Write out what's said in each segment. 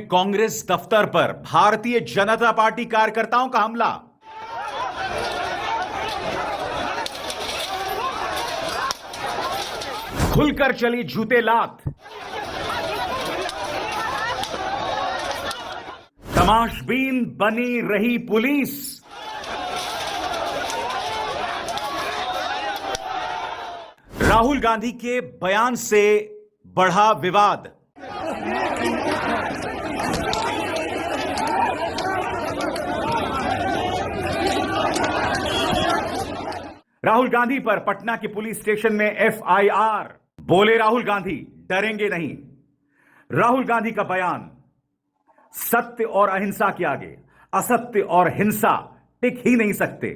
कांग्रेस दफ्तर पर भारतीय जनता पार्टी कार्यकर्ताओं का हमला। खुलकर चली जूते लात। तमाशबीन बनी रही पुलिस। राहुल गांधी के बयान से बढ़ा विवाद। राहुल गांधी पर पटना के पुलिस स्टेशन में एफआईआर। बोले राहुल गांधी डरेंगे नहीं। राहुल गांधी का बयान, सत्य और अहिंसा के आगे असत्य और हिंसा टिक ही नहीं सकते।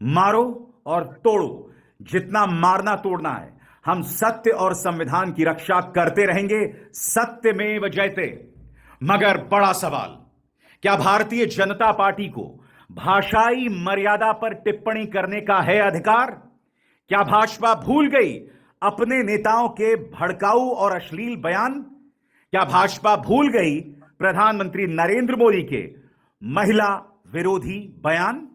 मारो और तोड़ो, जितना मारना तोड़ना है। हम सत्य और संविधान की रक्षा करते रहेंगे, सत्यमेव जयते। मगर बड़ा सवाल, क्या भारतीय जनता पार्टी को भाषाई मर्यादा पर टिप्पणी करने का है अधिकार? क्या भाजपा भूल गई अपने नेताओं के भड़काऊ और अश्लील बयान? क्या भाजपा भूल गई प्रधानमंत्री नरेंद्र मोदी के महिला विरोधी बयान?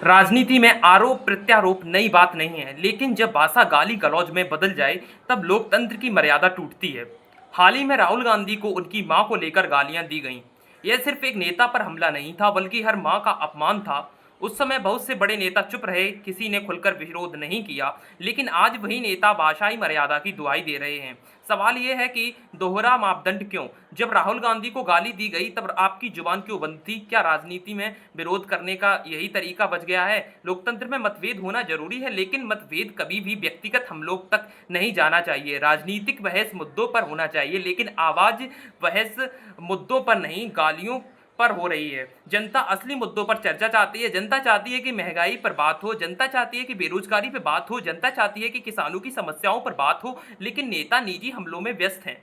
राजनीति में आरोप प्रत्यारोप नई बात नहीं है, लेकिन जब भाषा गाली गलौज में बदल जाए तब लोकतंत्र की मर्यादा टूटती है। हाल ही में राहुल गांधी को उनकी मां को लेकर गालियां दी गईं। यह सिर्फ एक नेता पर हमला नहीं था, बल्कि हर मां का अपमान था। उस समय बहुत से बड़े नेता चुप रहे, किसी ने खुलकर विरोध नहीं किया, लेकिन आज वही नेता भाषाई मर्यादा की दुहाई दे रहे हैं। सवाल यह है कि दोहरा मापदंड क्यों? जब राहुल गांधी को गाली दी गई तब आपकी जुबान क्यों बंद थी? क्या राजनीति में विरोध करने का यही तरीका बच गया है? लोकतंत्र में मतभेद होना जरूरी है, लेकिन मतभेद कभी भी व्यक्तिगत हमलों तक नहीं जाना चाहिए। राजनीतिक बहस मुद्दों पर होना चाहिए, लेकिन आवाज बहस मुद्दों पर नहीं, गालियों पर हो रही है। जनता असली मुद्दों पर चर्चा चाहती है। जनता चाहती है कि महंगाई पर बात हो, जनता चाहती है कि बेरोजगारी पर बात हो, जनता चाहती है कि किसानों की समस्याओं पर बात हो, लेकिन नेता निजी हमलों में व्यस्त हैं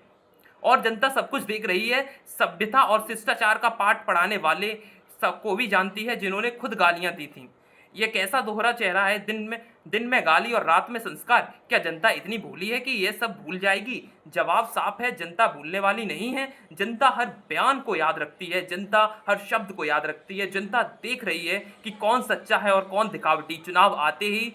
और जनता सब कुछ देख रही है। सभ्यता और शिष्टाचार का पाठ पढ़ाने वाले सबको भी जानती है, जिन्होंने खुद गालियां दी थी। यह कैसा दोहरा चेहरा है? दिन में गाली और रात में संस्कार। क्या जनता इतनी भोली है कि यह सब भूल जाएगी? जवाब साफ है, जनता भूलने वाली नहीं है। जनता हर बयान को याद रखती है, जनता हर शब्द को याद रखती है। जनता देख रही है कि कौन सच्चा है और कौन दिखावटी। चुनाव आते ही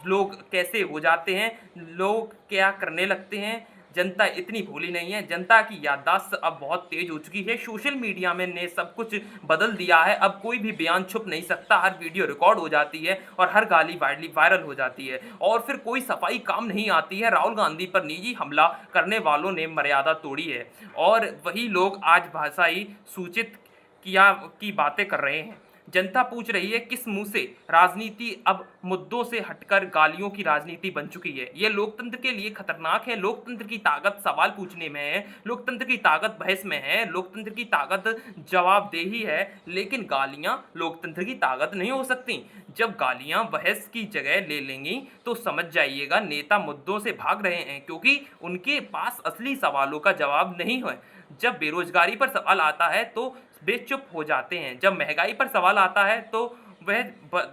लोग कैसे हो जाते हैं, लोग क्या करने लगते हैं। जनता इतनी भोली नहीं है। जनता की याददाश्त अब बहुत तेज हो चुकी है। सोशल मीडिया में ने सब कुछ बदल दिया है। अब कोई भी बयान छुप नहीं सकता, हर वीडियो रिकॉर्ड हो जाती है और हर गाली वायरल हो जाती है और फिर कोई सफाई काम नहीं आती है। राहुल गांधी पर निजी हमला करने वालों ने मर्यादा तोड़ी है और वही लोग आज भाषाई सूचित किया की बातें कर रहे हैं। जनता पूछ रही है किस मुंह से? राजनीति अब मुद्दों से हटकर गालियों की राजनीति बन चुकी है। यह लोकतंत्र के लिए खतरनाक है। लोकतंत्र की ताकत सवाल पूछने में है, लोकतंत्र की ताकत बहस में है, लोकतंत्र की ताकत जवाबदेही है, लेकिन गालियां लोकतंत्र की ताकत नहीं हो सकती। जब गालियां बहस की जगह ले लेंगी तो समझ जाइएगा नेता मुद्दों से भाग रहे हैं, क्योंकि उनके पास असली सवालों का जवाब नहीं है। जब बेरोजगारी पर सवाल आता है तो वे चुप हो जाते हैं। जब महंगाई पर सवाल आता है तो वह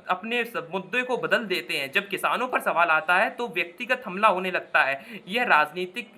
अपने मुद्दे को बदल देते हैं। जब किसानों पर सवाल आता है तो व्यक्तिगत हमला होने लगता है। यह राजनीतिक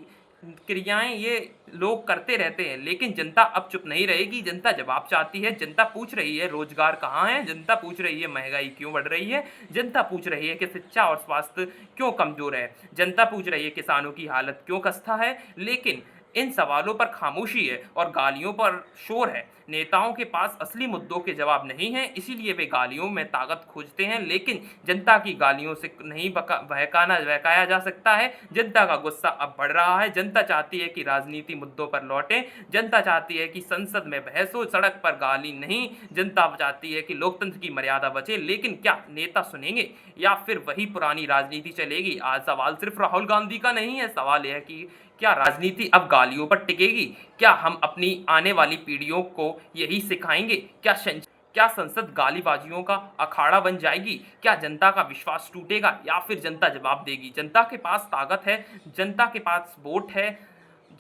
क्रियाएं ये लोग करते रहते हैं, लेकिन जनता अब चुप नहीं रहेगी। जनता जवाब चाहती है। जनता पूछ रही है रोजगार कहाँ है? जनता पूछ रही है महंगाई क्यों बढ़ रही है? जनता पूछ रही है कि शिक्षा और स्वास्थ्य क्यों कमजोर है? जनता पूछ रही है किसानों की हालत क्यों खस्ता है? लेकिन इन सवालों पर खामोशी है और गालियों पर शोर है। नेताओं के पास असली मुद्दों के जवाब नहीं है, इसीलिए वे गालियों में ताकत खोजते हैं, लेकिन जनता की गालियों से नहीं बहकाया जा सकता है। जनता का गुस्सा अब बढ़ रहा है। जनता चाहती है कि राजनीति मुद्दों पर लौटे। जनता चाहती है कि संसद में बहस हो, सड़क पर गाली नहीं। जनता चाहती है कि लोकतंत्र की मर्यादा बचे, लेकिन क्या नेता सुनेंगे या फिर वही पुरानी राजनीति चलेगी? आज सवाल सिर्फ राहुल गांधी का नहीं है, सवाल यह है कि क्या राजनीति अब गालियों पर टिकेगी? क्या हम अपनी आने वाली पीढ़ियों को यही सिखाएंगे? क्या संसद गालीबाजियों का अखाड़ा बन जाएगी? क्या जनता का विश्वास टूटेगा या फिर जनता जवाब देगी? जनता के पास ताकत है, जनता के पास वोट है,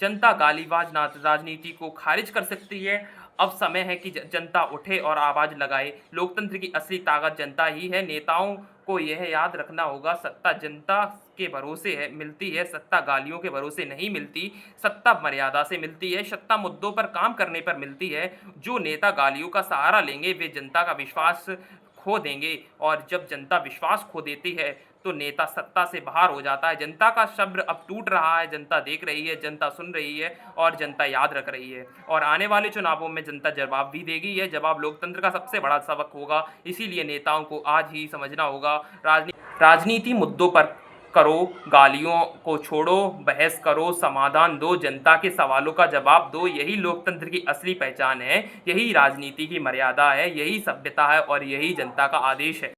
जनता गालीबाज राजनीति को खारिज कर सकती है। अब समय है कि जनता उठे और आवाज लगाए। लोकतंत्र की असली ताकत जनता ही है। नेताओं को यह याद रखना होगा, सत्ता जनता के भरोसे है मिलती है, सत्ता गालियों के भरोसे नहीं मिलती, सत्ता मर्यादा से मिलती है, सत्ता मुद्दों पर काम करने पर मिलती है। जो नेता गालियों का सहारा लेंगे वे जनता का विश्वास खो देंगे, और जब जनता विश्वास खो देती है तो नेता सत्ता से बाहर हो जाता है। जनता का शब्द अब टूट रहा है, जनता देख रही है, जनता सुन रही है और जनता याद रख रही है, और आने वाले चुनावों में जनता जवाब भी देगी। यह जवाब लोकतंत्र का सबसे बड़ा सबक होगा। इसीलिए नेताओं को आज ही समझना होगा, राजनीति मुद्दों पर करो, गालियों को छोड़ो, बहस करो, समाधान दो, जनता के सवालों का जवाब दो। यही लोकतंत्र की असली पहचान है, यही राजनीति की मर्यादा है, यही सभ्यता है और यही जनता का आदेश है।